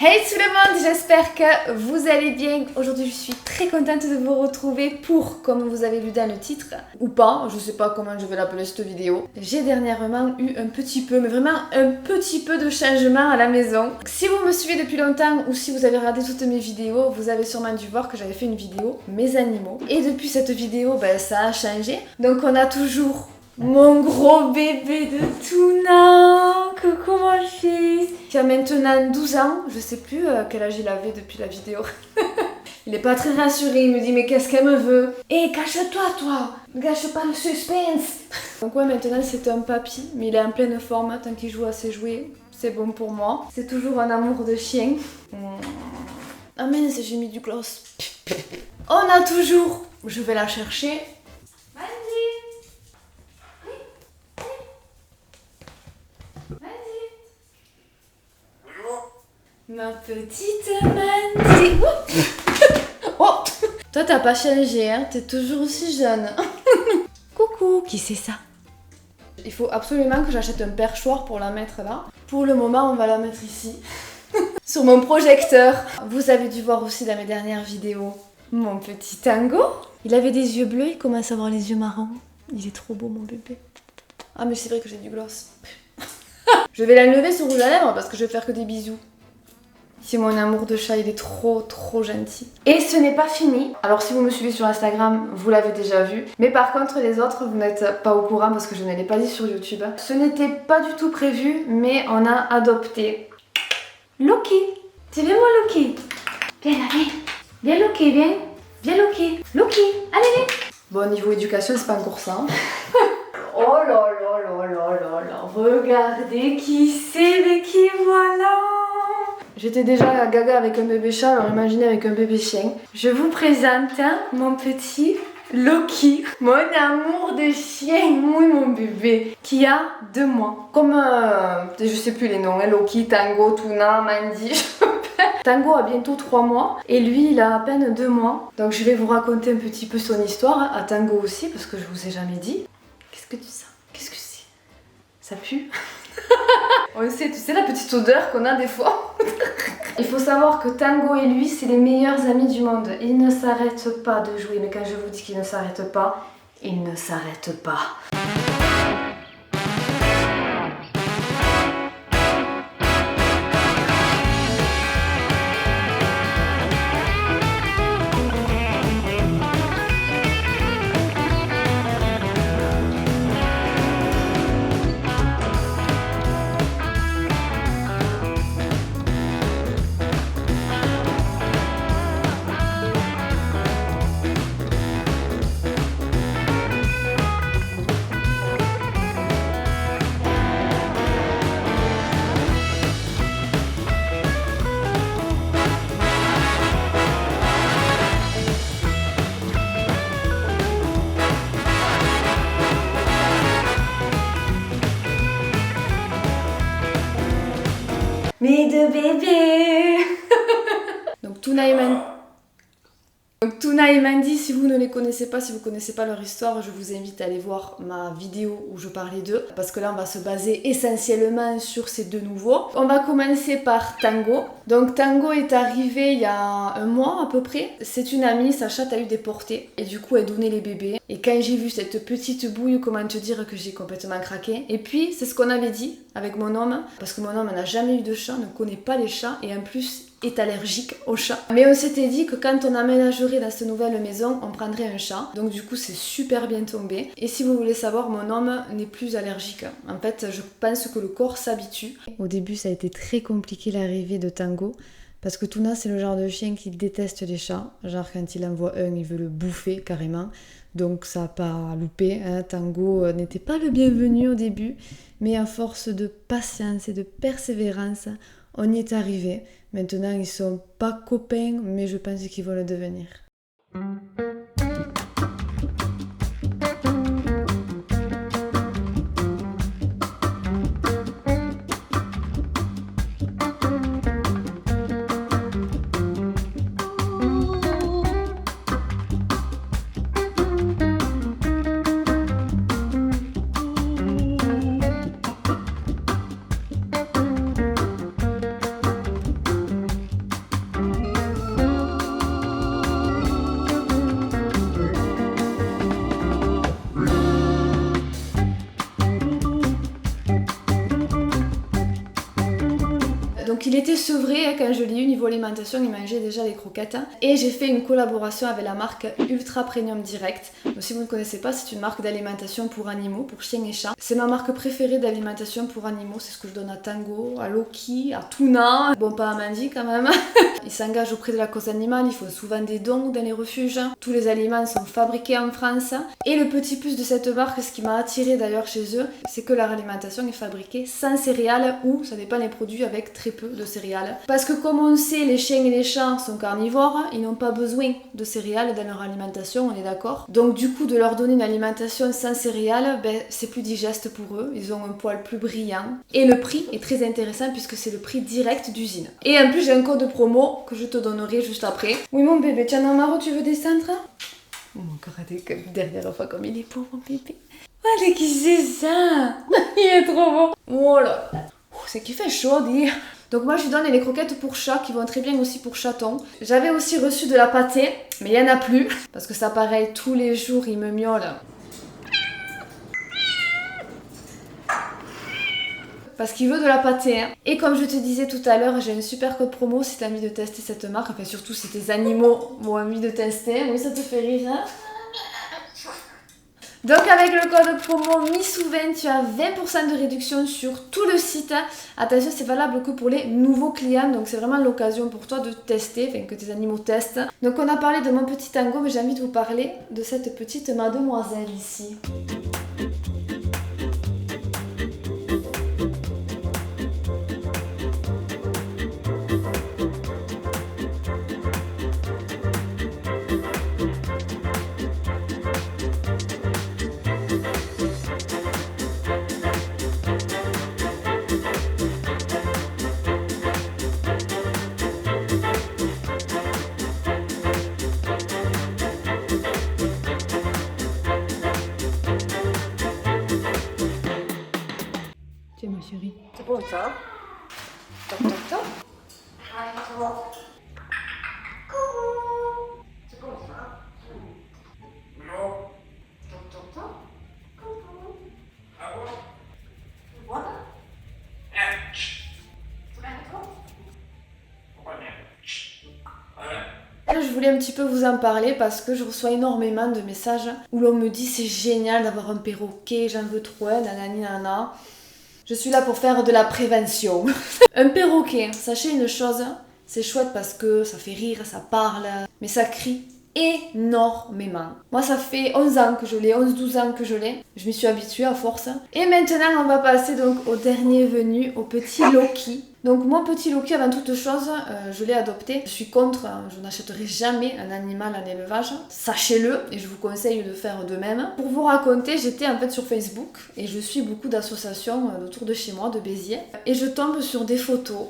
Hey tout le monde, j'espère que vous allez bien. Aujourd'hui je suis très contente de vous retrouver pour, comme vous avez lu dans le titre, ou pas, je sais pas comment je vais l'appeler cette vidéo. J'ai dernièrement eu un petit peu, mais vraiment un petit peu de changement à la maison. Si vous me suivez depuis longtemps ou si vous avez regardé toutes mes vidéos, vous avez sûrement dû voir que j'avais fait une vidéo mes animaux. Et depuis cette vidéo, ça a changé. Donc on a toujours mon gros bébé de Tuna, coucou mon fils, qui a maintenant 12 ans, je sais plus quel âge il avait depuis la vidéo. Il est pas très rassuré, il me dit mais qu'est-ce qu'elle me veut? Eh, cache-toi toi, ne gâche pas le suspense. Donc ouais, maintenant c'est un papy, mais il est en pleine forme, tant qu'il joue à ses jouets, c'est bon pour moi. C'est toujours un amour de chien. Ah mince, j'ai mis du gloss. On a toujours, je vais la chercher. Ma petite Mandy. Oh, toi t'as pas changé, hein, t'es toujours aussi jeune. Coucou, qui c'est ça? Il faut absolument que j'achète un perchoir pour la mettre là. Pour le moment, on va la mettre ici, sur mon projecteur. Vous avez dû voir aussi dans mes dernières vidéos mon petit Tango. Il avait des yeux bleus, il commence à avoir les yeux marrons. Il est trop beau mon bébé. Ah mais c'est vrai que j'ai du gloss. Je vais l'enlever ce rouge à lèvres parce que je vais faire que des bisous. Si mon amour de chat, il est trop gentil. Et ce n'est pas fini. Alors si vous me suivez sur Instagram, vous l'avez déjà vu. Mais par contre, les autres, vous n'êtes pas au courant parce que je ne l'ai pas dit sur YouTube. Ce n'était pas du tout prévu, mais on a adopté Loki. Tu veux mon Loki? Viens là, viens. Viens Loki, viens. Viens Loki. Loki, allez, viens. Bon, niveau éducation, c'est pas encore ça. Oh là là là là là là. Regardez qui c'est, mais qui voilà. J'étais déjà gaga avec un bébé chat, alors imaginez avec un bébé chien. Je vous présente mon petit Loki, mon amour de chien, oui mon bébé, qui a 2 mois. Comme, je sais plus les noms, hein, Loki, Tango, Tuna, Mandy. Tango a bientôt 3 mois et lui il a à peine 2 mois. Donc je vais vous raconter un petit peu son histoire, à Tango aussi, parce que je vous ai jamais dit. Qu'est-ce que tu sens? Qu'est-ce que c'est? Ça pue? On sait, tu sais la petite odeur qu'on a des fois. Il faut savoir que Tango et lui, c'est les meilleurs amis du monde. Ils ne s'arrêtent pas de jouer, mais quand je vous dis qu'ils ne s'arrêtent pas, ils ne s'arrêtent pas. Mes 2 bébés. Donc Tuna et Mandy, si vous ne les connaissez pas, si vous ne connaissez pas leur histoire, je vous invite à aller voir ma vidéo où je parlais d'eux. Parce que là, on va se baser essentiellement sur ces 2 nouveaux. On va commencer par Tango. Donc Tango est arrivé il y a 1 mois à peu près. C'est une amie, sa chatte a eu des portées. Et du coup, elle donnait les bébés. Et quand j'ai vu cette petite bouille, comment te dire que j'ai complètement craqué. Et puis, c'est ce qu'on avait dit avec mon homme. Parce que mon homme n'a jamais eu de chat, ne connaît pas les chats. Et en plus, est allergique aux chats. Mais on s'était dit que quand on aménagerait dans cette nouvelle maison, on prendrait un chat. Donc du coup, c'est super bien tombé. Et si vous voulez savoir, mon homme n'est plus allergique. En fait, je pense que le corps s'habitue. Au début, ça a été très compliqué l'arrivée de Tango. Parce que Tuna, c'est le genre de chien qui déteste les chats. Genre, quand il en voit un, il veut le bouffer carrément. Donc ça n'a pas loupé. Hein. Tango n'était pas le bienvenu au début. Mais à force de patience et de persévérance, on y est arrivé. Maintenant, ils sont pas copains, mais je pense qu'ils vont le devenir. était sevré hein, quand je l'ai eu niveau alimentation, il mangeait déjà les croquettes. Et j'ai fait une collaboration avec la marque Ultra Premium Direct. Donc si vous ne connaissez pas, c'est une marque d'alimentation pour animaux, pour chiens et chats. C'est ma marque préférée d'alimentation pour animaux, c'est ce que je donne à Tango, à Loki, à Tuna. Bon, pas à Mandy quand même. Ils s'engagent auprès de la cause animale, ils font souvent des dons dans les refuges. Tous les aliments sont fabriqués en France. Et le petit plus de cette marque, ce qui m'a attiré d'ailleurs chez eux, c'est que leur alimentation est fabriquée sans céréales ou ça dépend des produits avec très peu de céréales. Parce que comme on sait, les chiens et les chats sont carnivores, ils n'ont pas besoin de céréales dans leur alimentation, on est d'accord. Donc du coup, de leur donner une alimentation sans céréales, c'est plus digeste pour eux, ils ont un poil plus brillant. Et le prix est très intéressant puisque c'est le prix direct d'usine. Et en plus, j'ai un code promo que je te donnerai juste après. Oui mon bébé, tu en as marre, tu veux descendre? Oh mon karaté, dernière fois comme il est pauvre mon bébé. Allez, qui c'est ça? Il est trop beau. Oh là là. C'est qu'il fait chaud, dis. Donc moi je lui donne les croquettes pour chat qui vont très bien aussi pour chaton. J'avais aussi reçu de la pâtée, mais il n'y en a plus. Parce que ça pareil, tous les jours il me miaule. Parce qu'il veut de la pâtée. Hein. Et comme je te disais tout à l'heure, j'ai un super code promo si tu as envie de tester cette marque. Enfin surtout si tes animaux ont envie de tester. Oui, ça te fait rire, hein? Donc avec le code promo MISOU20, tu as 20% de réduction sur tout le site. Attention, c'est valable que pour les nouveaux clients, donc c'est vraiment l'occasion pour toi de tester, enfin que tes animaux testent. Donc on a parlé de mon petit Tango, mais j'ai envie de vous parler de cette petite mademoiselle ici. Tiens ma chérie. C'est bon ça? Toc toc toc. Ah, c'est bon. Coucou. C'est bon ça? Non. Toc toc toc. Coucou. Ah bon? Voilà. Tu vas d'accord? Là, je voulais un petit peu vous en parler parce que je reçois énormément de messages où l'on me dit c'est génial d'avoir un perroquet, j'en veux trop un, nanani nana. Je suis là pour faire de la prévention. Un perroquet, sachez une chose, c'est chouette parce que ça fait rire, ça parle, mais ça crie énormément. Moi ça fait 11 ans que je l'ai, 11-12 ans que je l'ai. Je m'y suis habituée à force. Et maintenant on va passer donc au dernier venu, au petit Loki. Donc mon petit Loki, avant toute chose, je l'ai adopté. Je suis contre, je n'achèterai jamais un animal en élevage. Sachez-le, et je vous conseille de faire de même. Pour vous raconter, j'étais en fait sur Facebook et je suis beaucoup d'associations autour de chez moi, de Béziers. Et je tombe sur des photos.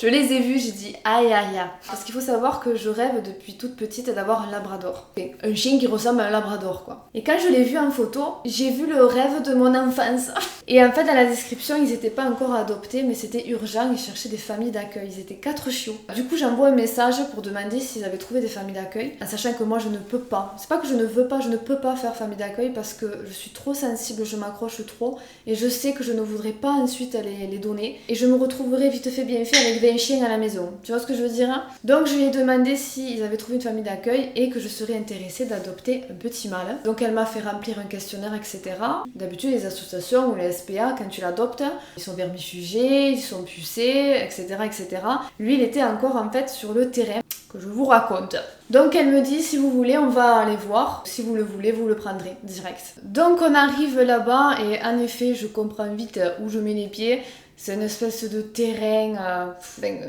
Je les ai vus, j'ai dit aïe aïe aïe. Parce qu'il faut savoir que je rêve depuis toute petite d'avoir un labrador. Un chien qui ressemble à un labrador quoi. Et quand je l'ai vu en photo, j'ai vu le rêve de mon enfance. Et en fait dans la description, ils n'étaient pas encore adoptés, mais c'était urgent, ils cherchaient des familles d'accueil. Ils étaient 4 chiots. Du coup j'envoie un message pour demander s'ils avaient trouvé des familles d'accueil. En sachant que moi je ne peux pas. C'est pas que je ne veux pas, je ne peux pas faire famille d'accueil parce que je suis trop sensible, je m'accroche trop. Et je sais que je ne voudrais pas ensuite les donner. Et je me retrouverai vite fait bien fait avec 20 chiens à la maison. Tu vois ce que je veux dire hein? Donc je lui ai demandé s'ils avaient trouvé une famille d'accueil et que je serais intéressée d'adopter un petit mâle. Donc elle m'a fait remplir un questionnaire, etc. D'habitude les associations ou les SPA, quand tu l'adoptes, ils sont vermifugés, ils sont pucés, etc., etc. Lui il était encore en fait sur le terrain que je vous raconte. Donc elle me dit si vous voulez on va aller voir, si vous le voulez vous le prendrez direct. Donc on arrive là-bas et en effet je comprends vite où je mets les pieds. C'est une espèce de terrain,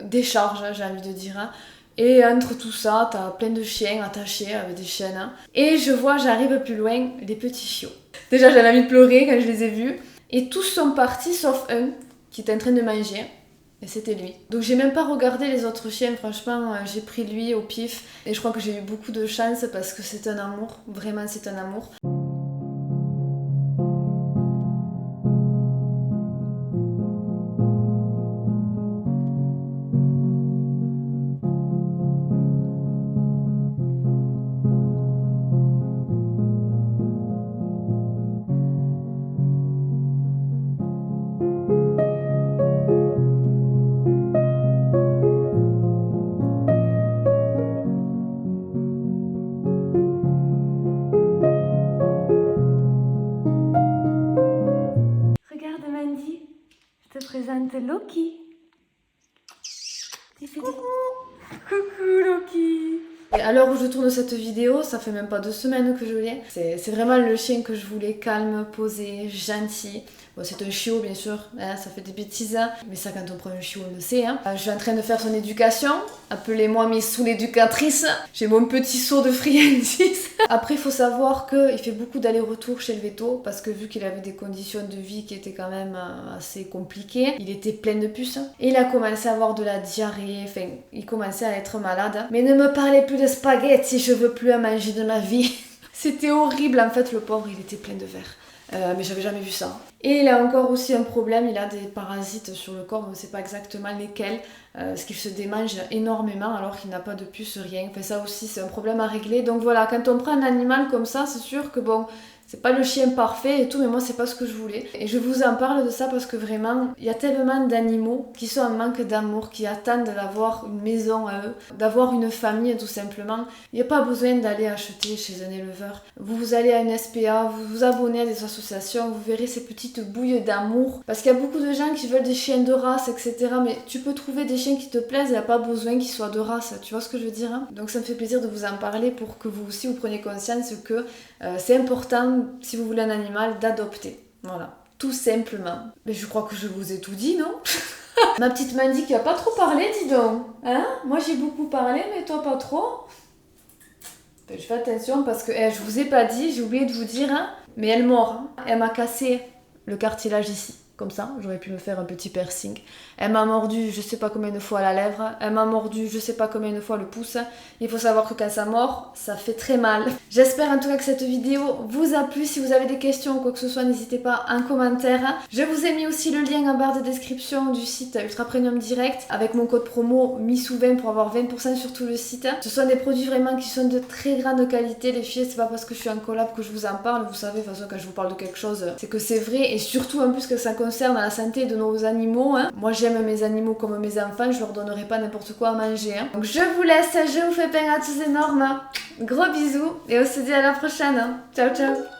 décharge, j'ai envie de dire. Hein. Et entre tout ça, t'as plein de chiens attachés avec des chaînes. Hein. Et je vois, j'arrive plus loin, les petits chiots. Déjà, j'avais envie de pleurer quand je les ai vus. Et tous sont partis sauf un qui était en train de manger. Et c'était lui. Donc j'ai même pas regardé les autres chiens, franchement, j'ai pris lui au pif. Et je crois que j'ai eu beaucoup de chance parce que c'est un amour. Vraiment, c'est un amour. c'est Loki. Coucou Loki. Et à l'heure où je tourne cette vidéo, ça fait même pas 2 semaines que je l'ai. C'est vraiment le chien que je voulais, calme, posé, gentil. Bon, c'est un chiot bien sûr, hein, ça fait des bêtises, hein. Mais ça quand on prend un chiot on le sait. Hein. Je suis en train de faire son éducation, appelez-moi mes sous-l'éducatrice. J'ai mon petit seau de friandise. Après il faut savoir qu'il fait beaucoup d'allers-retours chez le veto, parce que vu qu'il avait des conditions de vie qui étaient quand même assez compliquées, il était plein de puces. Et il a commencé à avoir de la diarrhée, enfin il commençait à être malade. Mais ne me parlez plus de spaghettis, je veux plus à manger de ma vie. C'était horrible en fait, le pauvre il était plein de vers. Mais j'avais jamais vu ça. Et il a encore aussi un problème, il a des parasites sur le corps, on ne sait pas exactement lesquels, parce qu'il se démange énormément alors qu'il n'a pas de puce, rien. Enfin ça aussi c'est un problème à régler. Donc voilà, quand on prend un animal comme ça, c'est sûr que bon, c'est pas le chien parfait et tout, mais moi c'est pas ce que je voulais. Et je vous en parle de ça parce que vraiment, il y a tellement d'animaux qui sont en manque d'amour, qui attendent d'avoir une maison à eux, d'avoir une famille tout simplement. Il n'y a pas besoin d'aller acheter chez un éleveur. Vous allez à une SPA, vous vous abonnez à des associations, vous verrez ces petites bouilles d'amour. Parce qu'il y a beaucoup de gens qui veulent des chiens de race, etc. Mais tu peux trouver des chiens qui te plaisent, il n'y a pas besoin qu'ils soient de race. Tu vois ce que je veux dire, hein? Donc ça me fait plaisir de vous en parler pour que vous aussi vous preniez conscience que c'est important, si vous voulez un animal, d'adopter. Voilà, tout simplement. Mais je crois que je vous ai tout dit, non? Ma petite Mandy qui a pas trop parlé, dis donc. Hein? Moi j'ai beaucoup parlé, mais toi pas trop. Je fais attention parce que je vous ai pas dit, j'ai oublié de vous dire, hein, mais elle mord. Hein. Elle m'a cassé le cartilage ici. Comme ça, j'aurais pu me faire un petit piercing. Elle m'a mordu je sais pas combien de fois la lèvre. Elle m'a mordu je sais pas combien de fois le pouce. Il faut savoir que quand ça mord, ça fait très mal. J'espère en tout cas que cette vidéo vous a plu. Si vous avez des questions ou quoi que ce soit, n'hésitez pas en commentaire. Je vous ai mis aussi le lien en barre de description du site Ultra Premium Direct avec mon code promo MISOU20 pour avoir 20% sur tout le site. Ce sont des produits vraiment qui sont de très grande qualité. Les filles, c'est pas parce que je suis en collab que je vous en parle. Vous savez, de toute façon, quand je vous parle de quelque chose, c'est que c'est vrai. Et surtout en plus que ça concerne la santé de nos animaux. Hein. Moi j'aime mes animaux comme mes enfants, je leur donnerai pas n'importe quoi à manger. Hein. Donc je vous laisse, je vous fais plein à tous énormes. Gros bisous et on se dit à la prochaine. Hein. Ciao ciao.